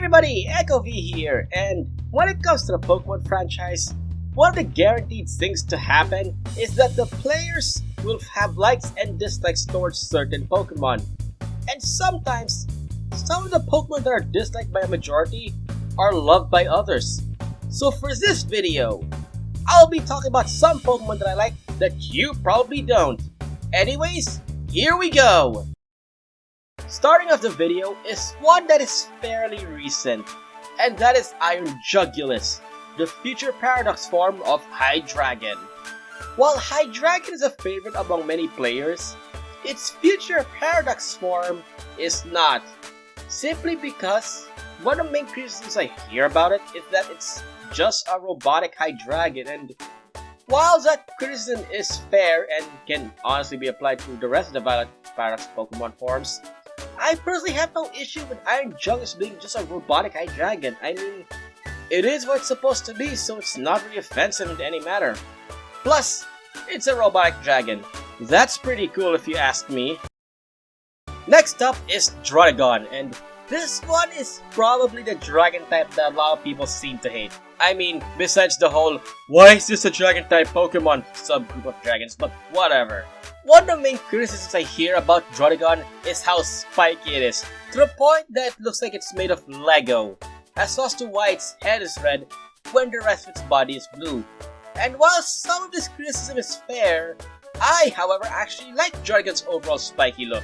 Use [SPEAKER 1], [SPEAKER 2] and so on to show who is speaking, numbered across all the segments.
[SPEAKER 1] everybody, EchoV here, and when it comes to the Pokemon franchise, one of the guaranteed things to happen is that the players will have likes and dislikes towards certain Pokemon. And sometimes, some of the Pokemon that are disliked by a majority are loved by others. So for this video, I'll be talking about some Pokemon that I like that you probably don't. Anyways, here we go! Starting off the video is one that is fairly recent, and that is Iron Jugulous, the future paradox form of Hydreigon. While Hydreigon is a favorite among many players, its future paradox form is not, simply because one of the main criticisms I hear about it is that it's just a robotic Hydreigon, and while that criticism is fair and can honestly be applied to the rest of the paradox Pokemon forms, I personally have no issue with Iron Jugulous being just a robotic Hydreigon. I mean, it is what it's supposed to be, so it's not really offensive in any matter. Plus, it's a robotic dragon. That's pretty cool if you ask me. Next up is Druddigon, and this one is probably the dragon type that a lot of people seem to hate. I mean, besides the whole, why is this a dragon type Pokemon subgroup of dragons, but whatever. One of the main criticisms I hear about Druddigon is how spiky it is, to the point that it looks like it's made of Lego, as to why its head is red when the rest of its body is blue. And while some of this criticism is fair, I, however, actually like Druddigon's overall spiky look.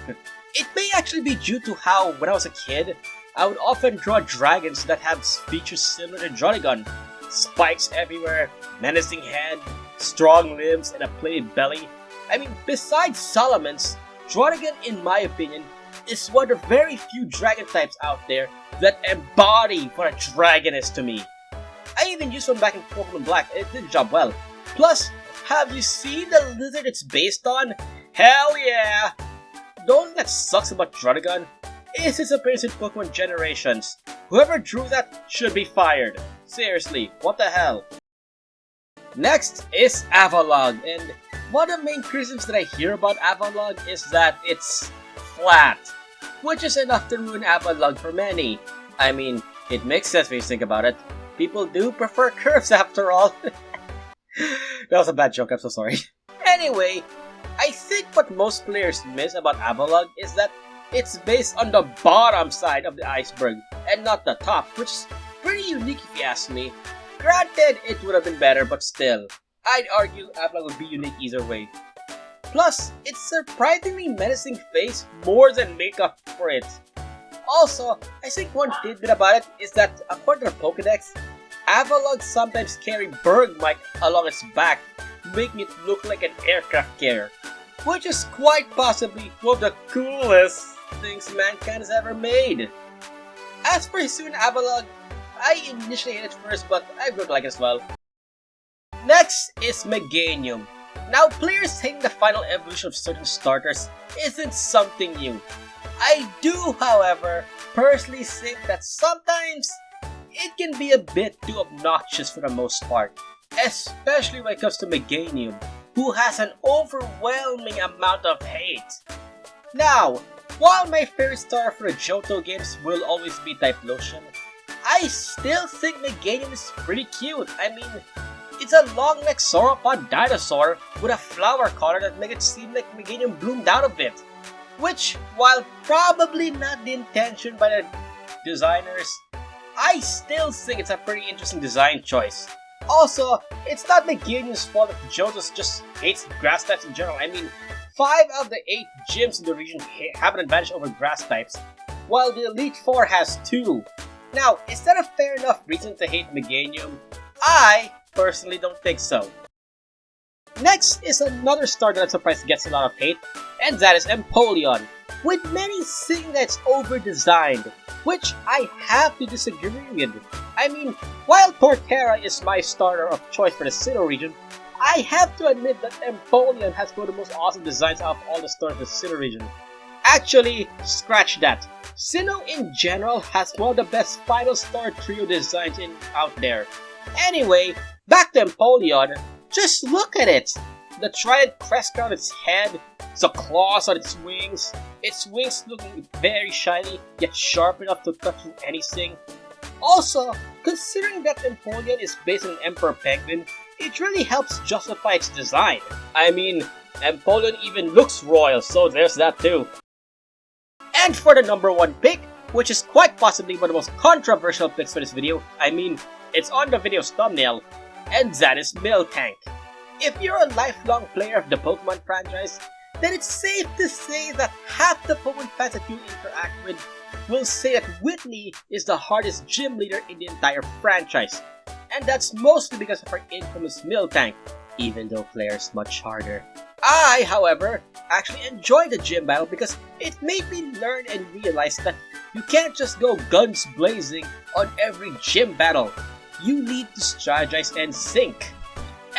[SPEAKER 1] It may actually be due to how, when I was a kid, I would often draw dragons that have features similar to Druddigon. Spikes everywhere, menacing head, strong limbs, and a plated belly. I mean, besides Salamence, Druddigon, in my opinion, is one of the very few dragon types out there that embody what a dragon is to me. I even used one back in Pokemon Black, and it did the job well. Plus, have you seen the lizard it's based on? Hell yeah! The only thing that sucks about Druddigon is its appearance in Pokemon Generations. Whoever drew that should be fired. Seriously, what the hell? Next is Avalon, and one of the main criticisms that I hear about Avalon is that it's flat, which is enough to ruin Avalon for many. I mean, it makes sense when you think about it. People do prefer curves after all. That was a bad joke, I'm so sorry. Anyway, I think what most players miss about Avalon is that it's based on the bottom side of the iceberg and not the top, which is pretty unique if you ask me. Granted, it would have been better, but still, I'd argue Avalon would be unique either way. Plus, its surprisingly menacing face more than make up for it. Also, I think one tidbit about it is that, according to the Pokedex, Avalon sometimes carry Bergmite along its back, making it look like an aircraft carrier, which is quite possibly one of the coolest things mankind has ever made. As for Hisuian Avalon, I initially hated it first, but I would like it as well. Next is Meganium. Now, players saying the final evolution of certain starters isn't something new. I do, however, personally think that sometimes it can be a bit too obnoxious for the most part, especially when it comes to Meganium, who has an overwhelming amount of hate. Now, while my favorite starter for the Johto games will always be Typhlosion, I still think Meganium is pretty cute. I mean, it's a long-necked sauropod dinosaur with a flower collar that makes it seem like Meganium bloomed out of it. Which, while probably not the intention by the designers, I still think it's a pretty interesting design choice. Also, it's not Meganium's fault that Johto just hates grass types in general. I mean, 5 of the 8 gyms in the region have an advantage over grass types, while the Elite Four has 2. Now, is that a fair enough reason to hate Meganium? I personally don't think so. Next is another starter that I'm surprised gets a lot of hate, and that is Empoleon, with many saying that it's over-designed, which I have to disagree with. I mean, while Torterra is my starter of choice for the Sinnoh region, I have to admit that Empoleon has one of the most awesome designs out of all the starters of the Sinnoh region. Actually, scratch that. Sinnoh in general has one of the best final star trio designs out there. Anyway, back to Empoleon, just look at it! The trident crest around its head, the claws on its wings looking very shiny, yet sharp enough to cut through anything. Also, considering that Empoleon is based on an Emperor Penguin, it really helps justify its design. I mean, Empoleon even looks royal, so there's that too. And for the number 1 pick, which is quite possibly one of the most controversial picks for this video, I mean, it's on the video's thumbnail, and that is Milltank. If you're a lifelong player of the Pokemon franchise, then it's safe to say that half the Pokemon fans that you interact with will say that Whitney is the hardest gym leader in the entire franchise. And that's mostly because of her infamous Milltank, even though Claire's much harder. I, however, actually enjoy the gym battle because it made me learn and realize that you can't just go guns blazing on every gym battle. You need to strategize and think.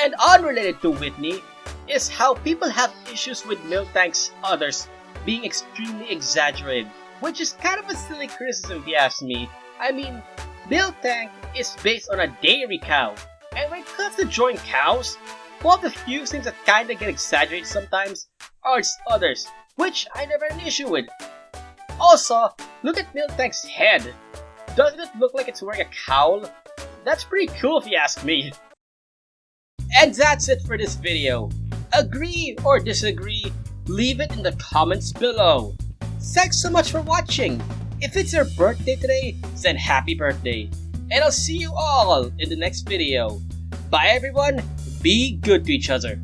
[SPEAKER 1] And unrelated to Whitney is how people have issues with Milltank's others being extremely exaggerated, which is kind of a silly criticism if you ask me. I mean, Milltank is based on a dairy cow, and when it comes to drawing cows, one of the few things that kinda get exaggerated sometimes are its others, which I never had an issue with. Also, look at Milltank's head. Doesn't it look like it's wearing a cowl? That's pretty cool if you ask me. And that's it for this video. Agree or disagree, leave it in the comments below. Thanks so much for watching. If it's your birthday today, then happy birthday. And I'll see you all in the next video. Bye everyone, be good to each other.